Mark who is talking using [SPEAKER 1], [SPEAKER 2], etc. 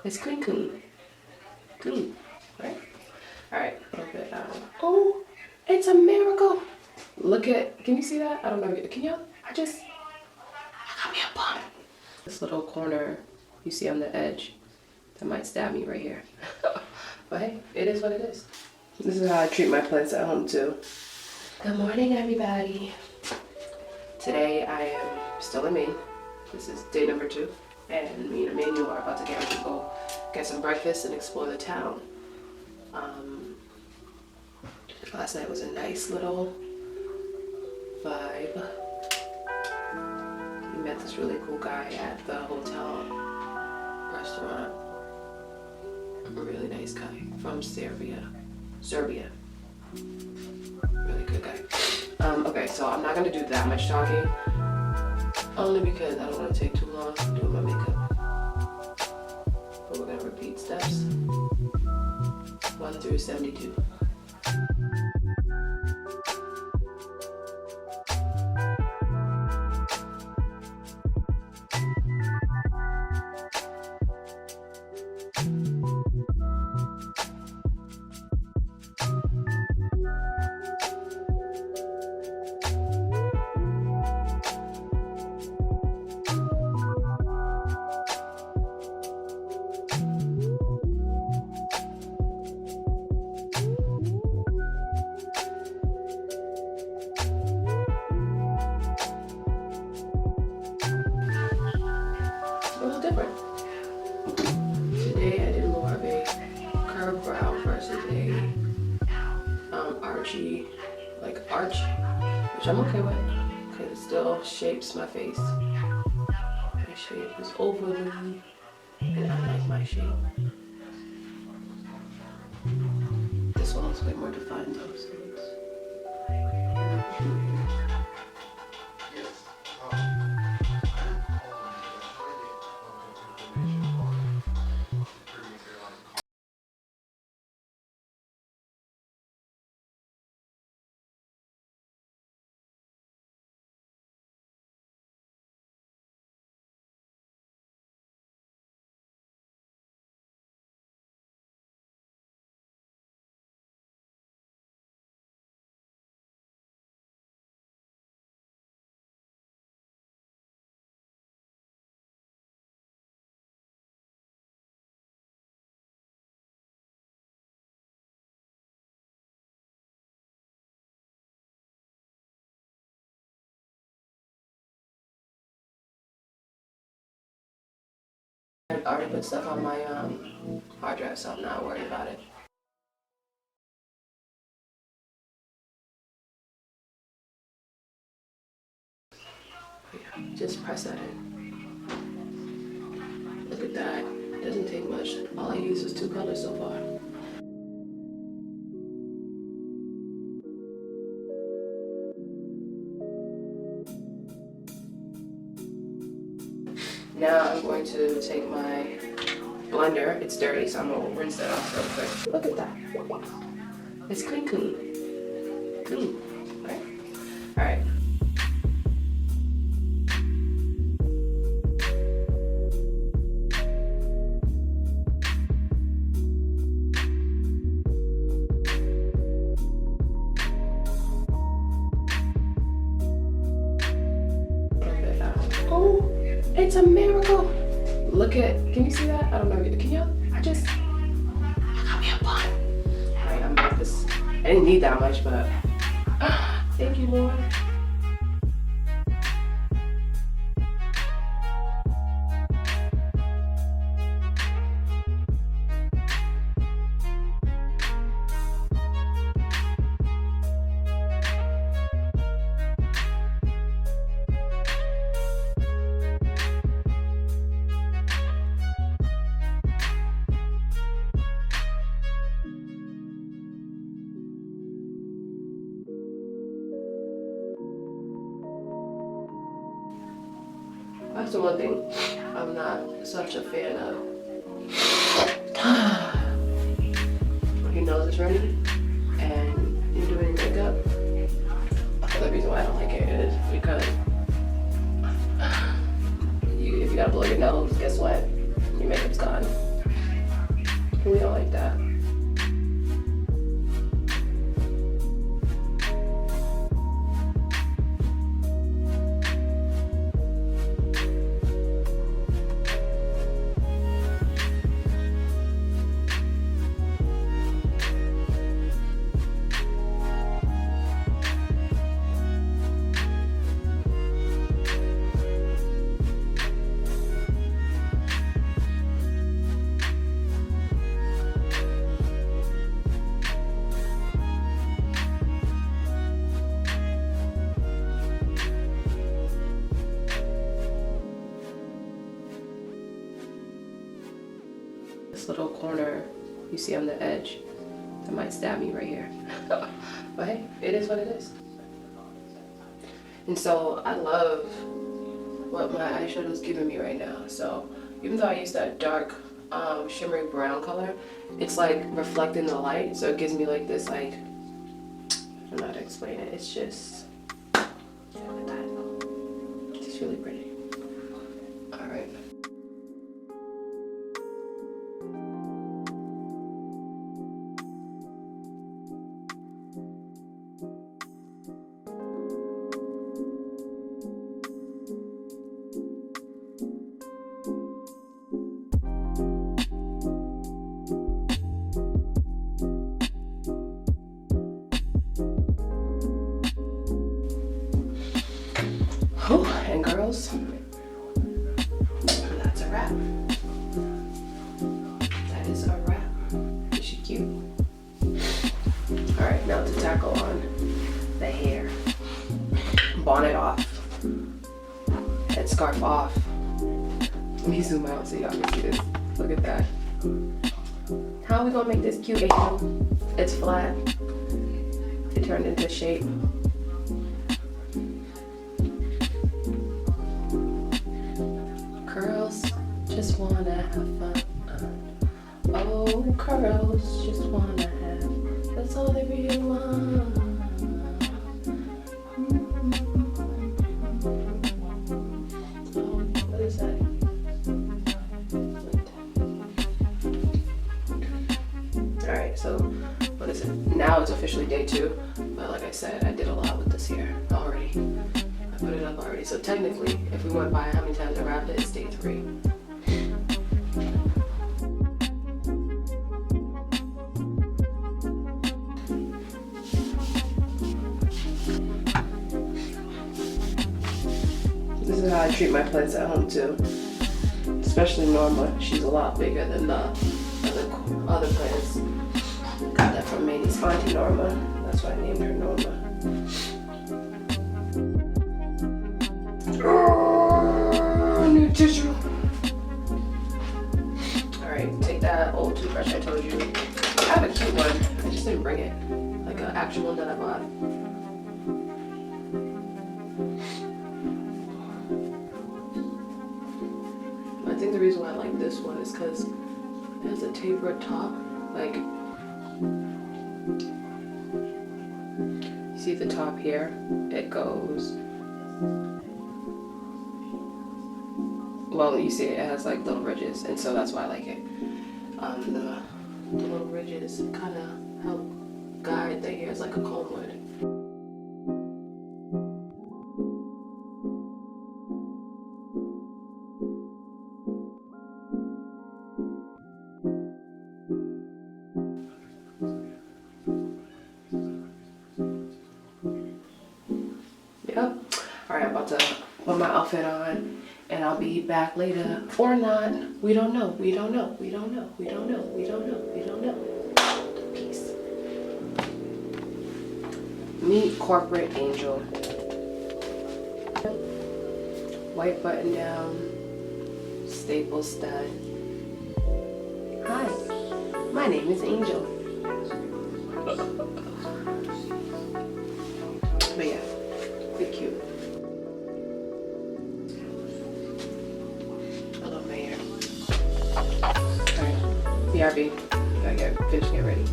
[SPEAKER 1] It's clean, clean. Clean, right? All right, a little bit. Oh, it's a miracle. Look at, can you see that? I don't know, can y'all? I got me a bump. This little corner you see on the edge, that might stab me right here. But hey, it is what it is. This is how I treat my plants at home too. Good morning, everybody. Today I am still in Maine. This is day number 2. And me and Emmanuel are about to get ready to go get some breakfast and explore the town. Last night was a nice little vibe. We met this really cool guy at the hotel restaurant. A really nice guy from Serbia. Really good guy. Okay, so I'm not gonna do that much talking, only because I don't want to take too long doing my makeup. But we're gonna repeat steps 1 through 72. A little different. Today I did more of a curved brow versus a arch, which I'm okay with because it still shapes my face. My shape is overly, and I like my shape. This one looks way more defined though, so it's... I already put stuff on my hard drive, so I'm not worried about it. But yeah, just press that in. Look at that. It doesn't take much. All I use is 2 colors so far. Now I'm going to take my blender. It's dirty, so I'm gonna rinse that off real quick. Look at that. It's clean, clean. Clean, right? All right. Oh, it's a miracle. Look at, can you see that? I don't know, can y'all? I got me a bun. All right, I'm about this. I didn't need that much, but thank you, Lord. That's the one thing I'm not such a fan of. When your nose is running and you're doing makeup, the reason why I don't like it is because if you gotta blow your nose, guess what? Your makeup's gone. We don't like that. This little corner you see on the edge that might stab me right here. But hey, it is what it is. And so I love what my eyeshadow is giving me right now. So even though I use that dark shimmery brown color, it's like reflecting the light, so it gives me like this, like, I don't know how to explain it. It's just, yeah, it's really pretty. All right. And girls, that's a wrap. That is a wrap. Is she cute? Alright, now to tackle on the hair. Bonnet off. Headscarf off. Let me zoom out so y'all can see this. Look at that. How are we gonna make this cute, Angel? It's flat. It turned into shape. Curls just wanna have fun. Oh, curls just wanna have. That's all they really want. Oh, what is that? Alright, so what is it? Now it's officially day 2. But like I said, I did a lot with this hair already. Put it up already. So technically, if we went by how many times I wrapped it, it's day 3. This is how I treat my plants at home too. Especially Norma. She's a lot bigger than the other plants. Got that from Manny's auntie Norma. That's why I named her Norma. Oh, new tissue. Alright, take that old toothbrush I told you. I have a cute one. I just didn't bring it. Like an actual one that I bought. I think the reason why I like this one is because it has a tapered top. Like, you see the top here? It goes. Well, you see it has like little ridges, and so that's why I like it. The little ridges kind of help guide the hairs like a comb would. Yep. Alright, I'm about to put my outfit on. And I'll be back later, or not. We don't know. We don't know. We don't know. We don't know. We don't know. We don't know. Peace. Meet Corporate Angel. White button down. Staple stud. Hi. My name is Angel. But yeah, be cute. BRB. Gotta finish getting ready.